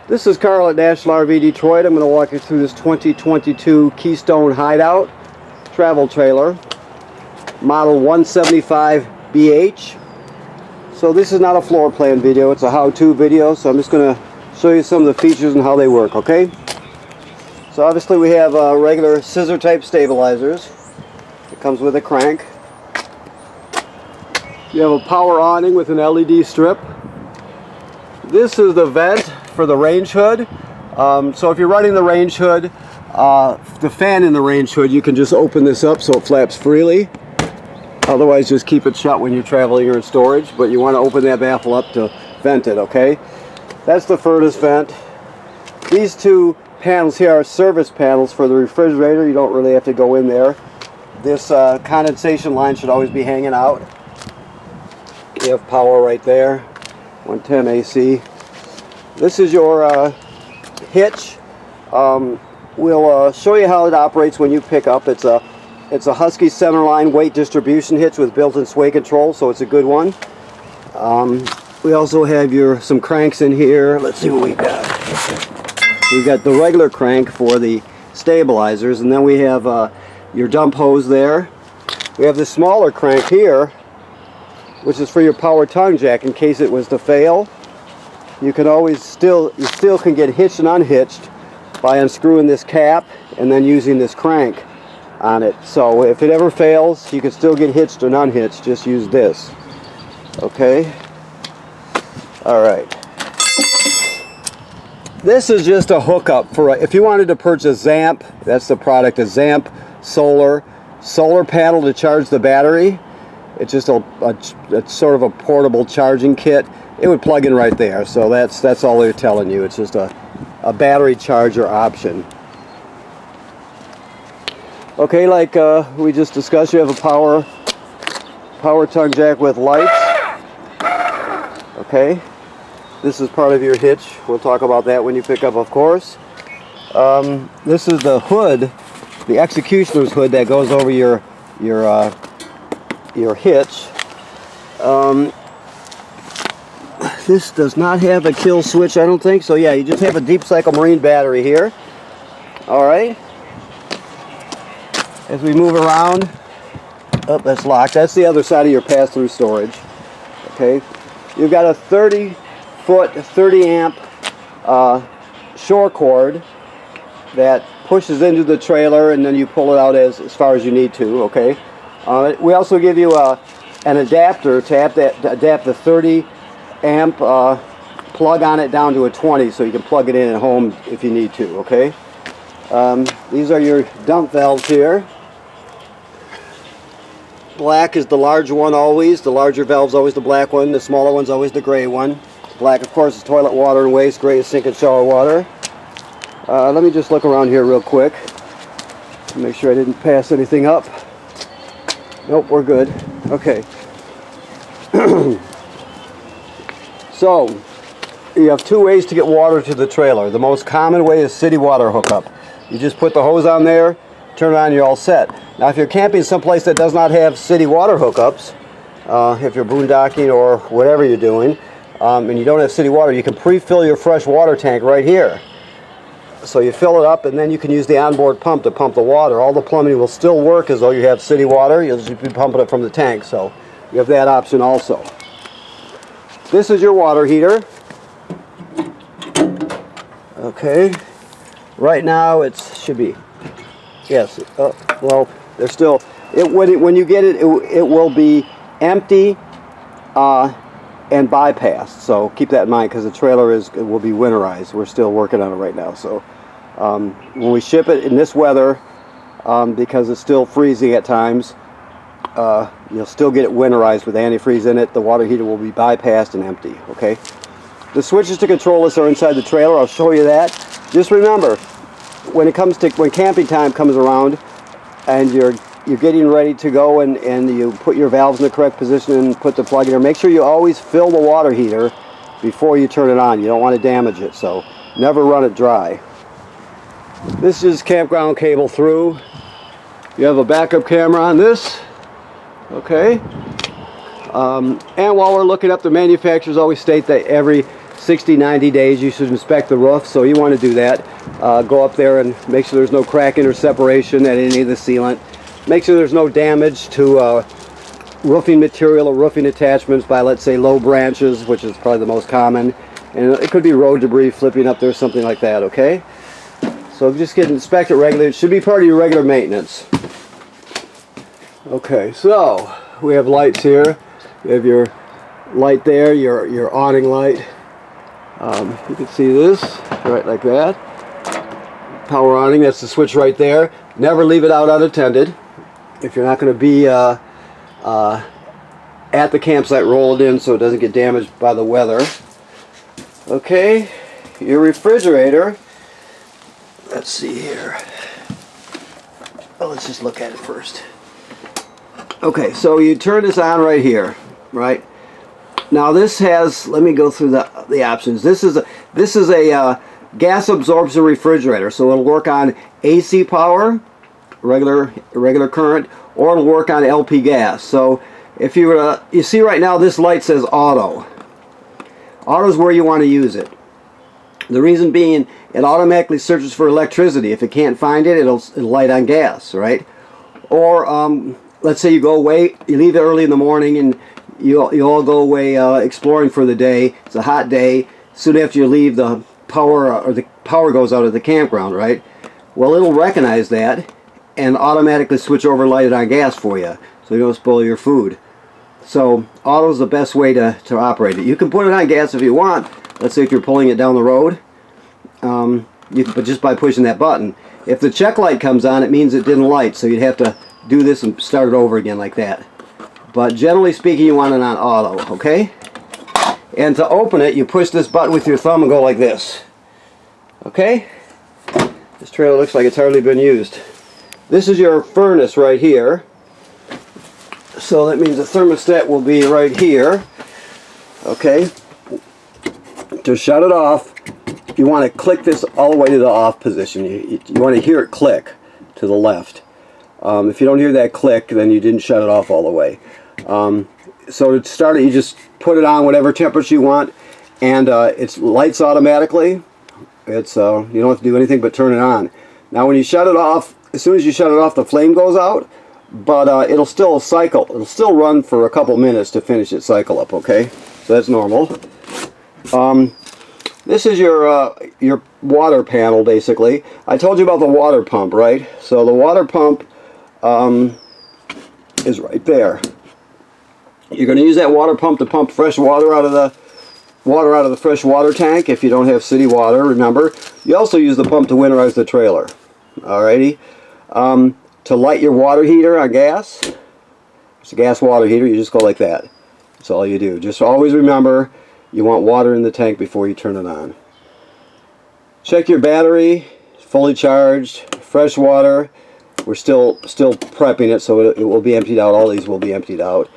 This is Carl at National RV Detroit. I'm going to walk you through this 2022 Keystone Hideout travel trailer, model 175BH. So this is not a floor plan video, it's a how-to video, so I'm just going to show you some of the features and how they work, okay? So obviously we have regular scissor type stabilizers. It comes with a crank. You have a power awning with an LED strip. This is the vent for the range hood. So if you're running the range hood, the fan in the range hood, you can just open this up so it flaps freely. Otherwise, just keep it shut when you're traveling or in storage, but you want to open that baffle up to vent it, okay? That's the furnace vent. These two panels here are service panels for the refrigerator. You don't really have to go in there. This condensation line should always be hanging out. You have power right there, 110 AC. This is your hitch. We'll show you how it operates when you pick up. It's a Husky centerline weight distribution hitch with built-in sway control, so it's a good one. We also have some cranks in here. Let's see what we got. We've got the regular crank for the stabilizers, and then we have your dump hose there. We have the smaller crank here, which is for your power tongue jack in case it was to fail. You can always still can get hitched and unhitched by unscrewing this cap and then using this crank on it. So if it ever fails, you can still get hitched and unhitched. Just use this. Okay. All right. This is just a hookup for if you wanted to purchase ZAMP. That's the product, a ZAMP solar panel to charge the battery. It's just it's sort of a portable charging kit. It would plug in right there, so that's all they're telling you. It's just a battery charger option. Okay, like we just discussed, you have a power tongue jack with lights. Okay, this is part of your hitch. We'll talk about that when you pick up, of course. This is the hood, the executioner's hood that goes over your hitch. This does not have a kill switch, I don't think. So yeah, you just have a deep cycle marine battery here. Alright. As we move around, oh, that's locked. That's the other side of your pass-through storage. Okay. You've got a 30-foot, 30-amp shore cord that pushes into the trailer, and then you pull it out as far as you need to, okay? We also give you an adapter to adapt the 30-amp plug on it down to a 20, so you can plug it in at home if you need to, okay? These are your dump valves here. Black is the larger one always. The larger valve's always the black one. The smaller one's always the gray one. Black, of course, is toilet water and waste. Gray is sink and shower water. Let me just look around here real quick. Make sure I didn't pass anything up. Nope, we're good. Okay. So, you have two ways to get water to the trailer. The most common way is city water hookup. You just put the hose on there, turn it on, you're all set. Now, if you're camping someplace that does not have city water hookups, if you're boondocking or whatever you're doing, and you don't have city water, you can pre-fill your fresh water tank right here. So you fill it up, and then you can use the onboard pump to pump the water. All the plumbing will still work as though you have city water. You'll just be pumping it from the tank, so you have that option also. This is your water heater. Okay. Right now it should be, yes. Well, there's still. When you get it, it will be empty and bypassed. So keep that in mind because the trailer will be winterized. We're still working on it right now. So when we ship it in this weather, because it's still freezing at times, you'll still get it winterized with antifreeze in it. The water heater will be bypassed and empty. Okay. The switches to control this are inside the trailer. I'll show you that. Just remember, when camping time comes around, and you're getting ready to go, and you put your valves in the correct position and put the plug in there, make sure you always fill the water heater before you turn it on. You don't want to damage it, so never run it dry. This is campground cable through. You have a backup camera on this. Okay. And while we're looking up, the manufacturers always state that every 60, 90 days you should inspect the roof, so you want to do that. Go up there and make sure there's no cracking or separation at any of the sealant. Make sure there's no damage to roofing material or roofing attachments by, let's say, low branches, which is probably the most common. And it could be road debris flipping up there, something like that, okay? So just get inspected regularly. It should be part of your regular maintenance. Okay, so we have lights here. You have your light there, your awning light. You can see this right like that. Power awning, that's the switch right there. Never leave it out unattended. If you're not going to be at the campsite, roll it in so it doesn't get damaged by the weather. Okay, your refrigerator. Let's see here. Well, let's just look at it first. Okay, so you turn this on right here, right? Now this has, let me go through the options. This is a gas absorption refrigerator, so it'll work on AC power, regular current, or it'll work on LP gas. So if you were you see right now this light says auto. Auto is where you want to use it. The reason being, it automatically searches for electricity. If it can't find it, it'll light on gas, right? Or let's say you go away, you leave early in the morning, and you all go away exploring for the day. It's a hot day. Soon after you leave, the power goes out at the campground, right? Well, it'll recognize that and automatically switch over and light it on gas for you, so you don't spoil your food. So auto is the best way to operate it. You can put it on gas if you want. Let's say if you're pulling it down the road, but just by pushing that button. If the check light comes on, it means it didn't light, so you'd have to do this and start it over again like that. But generally speaking, you want it on auto, okay? And to open it, you push this button with your thumb and go like this. Okay? This trailer looks like it's hardly been used. This is your furnace right here. So that means the thermostat will be right here. Okay? To shut it off, you want to click this all the way to the off position. You want to hear it click to the left. If you don't hear that click, then you didn't shut it off all the way. So to start it, you just put it on whatever temperature you want, and it lights automatically. It's you don't have to do anything but turn it on. Now when you shut it off, as soon as you shut it off, the flame goes out, but it'll still cycle. It'll still run for a couple minutes to finish its cycle up, okay? So that's normal. This is your water panel, basically. I told you about the water pump, right? So the water pump is right there. You're going to use that water pump to pump fresh water out of the fresh water tank if you don't have city water, remember. You also use the pump to winterize the trailer. Alrighty. To light your water heater on gas, it's a gas water heater, you just go like that. That's all you do. Just always remember, you want water in the tank before you turn it on. Check your battery, fully charged, fresh water. We're still prepping it, so it will be emptied out. All these will be emptied out.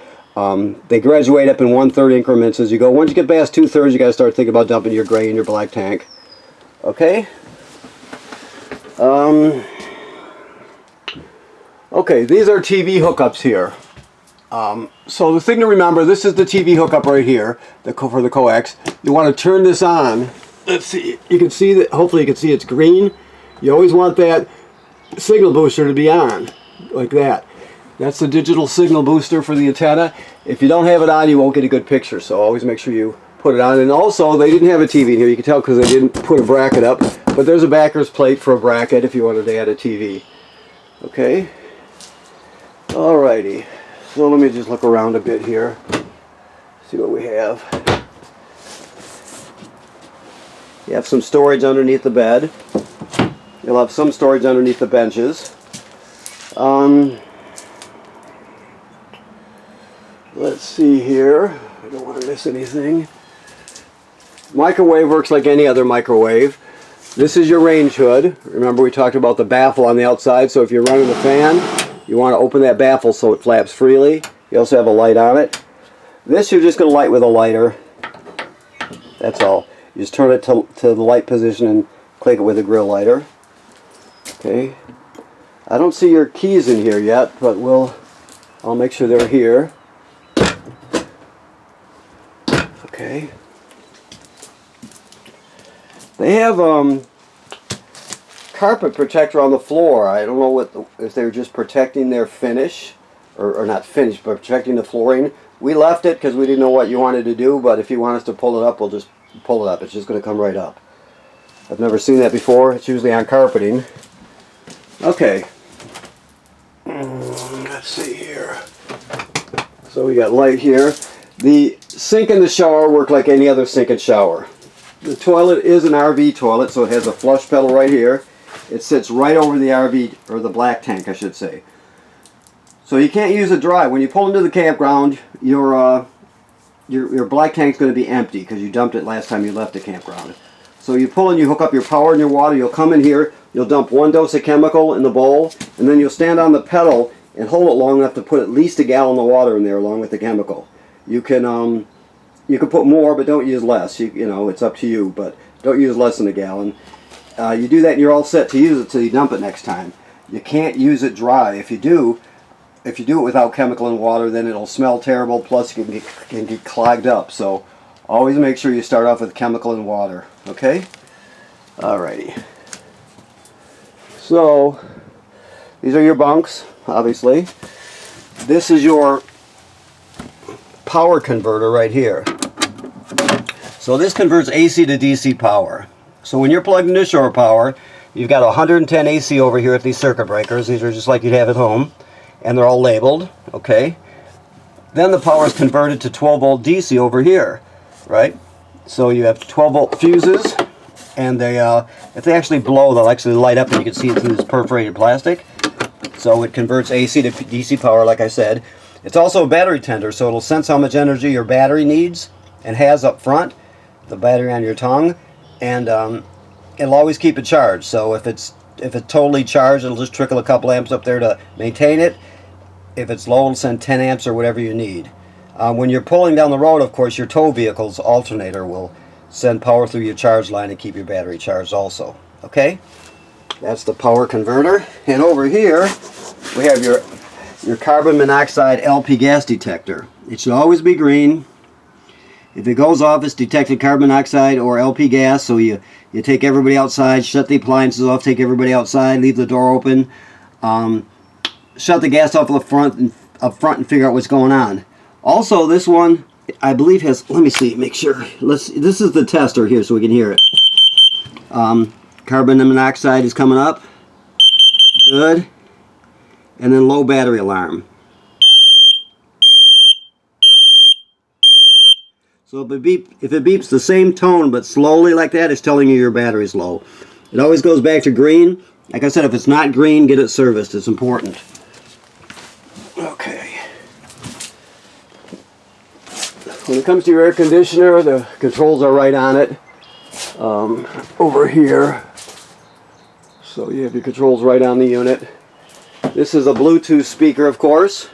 They graduate up in 1/3 increments as you go. Once you get past 2/3, you got to start thinking about dumping your gray in your black tank. Okay? Okay, these are TV hookups here. So the thing to remember, this is the TV hookup right here, for the coax. You want to turn this on. Let's see. You can see that. Hopefully, you can see it's green. You always want that signal booster to be on, like that. That's the digital signal booster for the antenna. If you don't have it on, you won't get a good picture. So always make sure you put it on. And also, they didn't have a TV in here. You can tell because they didn't put a bracket up. But there's a backer's plate for a bracket if you wanted to add a TV. Okay. Alrighty. So let me just look around a bit here. See what we have. You have some storage underneath the bed. You'll have some storage underneath the benches. Let's see here. I don't want to miss anything. Microwave works like any other microwave. This is your range hood. Remember we talked about the baffle on the outside, so if you're running the fan, you want to open that baffle so it flaps freely. You also have a light on it. This you're just going to light with a lighter. That's all. You just turn it to the light position and click it with a grill lighter. Okay. I don't see your keys in here yet, but I'll make sure they're here. Okay. They have carpet protector on the floor. I don't know if they're just protecting their finish, or not finish, but protecting the flooring. We left it because we didn't know what you wanted to do, but if you want us to pull it up, we'll just pull it up. It's just going to come right up. I've never seen that before. It's usually on carpeting. Okay. Let's see here. So we got light here. The sink and the shower work like any other sink and shower. The toilet is an RV toilet, so it has a flush pedal right here. It sits right over the RV, or the black tank, I should say. So you can't use it dry. When you pull into the campground, your black tank's going to be empty because you dumped it last time you left the campground. So you pull in, you hook up your power and your water, you'll come in here, you'll dump 1 dose of chemical in the bowl, and then you'll stand on the pedal and hold it long enough to put at least a gallon of water in there along with the chemical. You can put more, but don't use less. You know, it's up to you, but don't use less than a gallon. You do that and you're all set to use it till you dump it next time. You can't use it dry. If you do it without chemical and water, then it'll smell terrible, plus it can get clogged up. So always make sure you start off with chemical and water, okay? Alrighty. So, these are your bunks, obviously. This is your power converter right here. So this converts AC to DC power. So when you're plugged into shore power, you've got 110 AC over here at these circuit breakers. These are just like you'd have at home. And they're all labeled, okay? Then the power is converted to 12 volt DC over here, right? So you have 12 volt fuses, and they, if they actually blow, they'll actually light up and you can see it through this perforated plastic. So it converts AC to DC power, like I said. It's also a battery tender, so it'll sense how much energy your battery needs and has up front, the battery on your tongue, and it'll always keep it charged. So if it's totally charged, it'll just trickle a couple amps up there to maintain it. If it's low, it'll send 10 amps or whatever you need. When you're pulling down the road, of course, your tow vehicle's alternator will send power through your charge line and keep your battery charged also. Okay? That's the power converter. And over here, we have your carbon monoxide LP gas detector. It should always be green. If it goes off, it's detected carbon monoxide or LP gas, so you take everybody outside, shut the appliances off, take everybody outside, leave the door open, shut the gas off up front and figure out what's going on. Also, this one, I believe has, let me see, make sure, this is the tester here so we can hear it. Carbon monoxide is coming up. Good. And then low battery alarm. So if it beeps the same tone but slowly like that, it's telling you your battery's low. It always goes back to green. Like I said, if it's not green, get it serviced. It's important. Okay. When it comes to your air conditioner, the controls are right on it. Over here. So you have your controls right on the unit. This is a Bluetooth speaker, of course.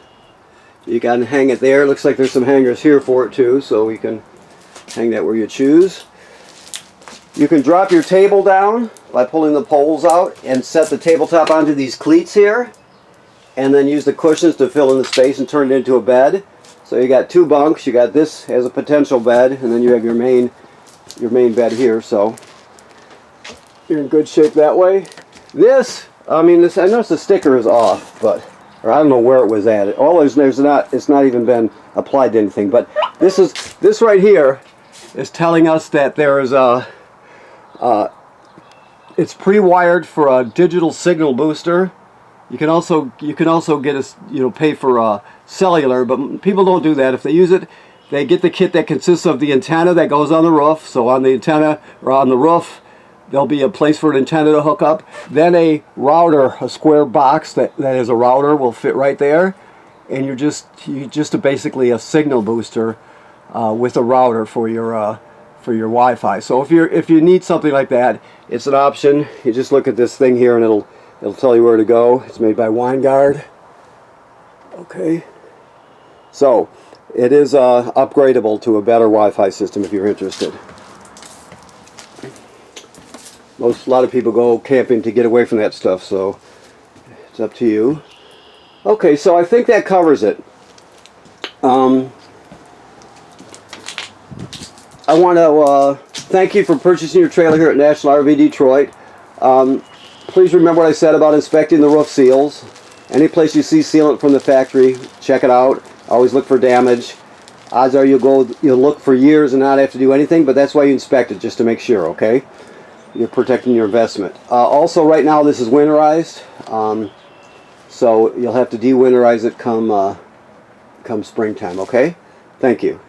You can hang it there. Looks like there's some hangers here for it too, so we can hang that where you choose. You can drop your table down by pulling the poles out and set the tabletop onto these cleats here, and then use the cushions to fill in the space and turn it into a bed. So you got 2 bunks. You got this as a potential bed, and then you have your main bed here. So you're in good shape that way. This, I noticed the sticker is off, but. Or I don't know where it was at. It's not even been applied to anything. But this right here is telling us that there is it's pre-wired for a digital signal booster. You can also get pay for cellular, but people don't do that. If they use it, they get the kit that consists of the antenna that goes on the roof. So on the antenna or on the roof, there'll be a place for an antenna to hook up. Then a router, a square box that is a router, will fit right there. And you're just basically a signal booster with a router for your Wi-Fi. So if you need something like that, it's an option. You just look at this thing here and it'll tell you where to go. It's made by Winegard. Okay. So it is upgradable to a better Wi-Fi system if you're interested. A lot of people go camping to get away from that stuff, so it's up to you. Okay, so I think that covers it. I want to thank you for purchasing your trailer here at National RV Detroit. Please remember what I said about inspecting the roof seals. Any place you see sealant from the factory, check it out. Always look for damage. Odds are you'll look for years and not have to do anything, but that's why you inspect it, just to make sure, okay? You're protecting your investment. Also, right now this is winterized, so you'll have to de-winterize it come springtime, okay? Thank you.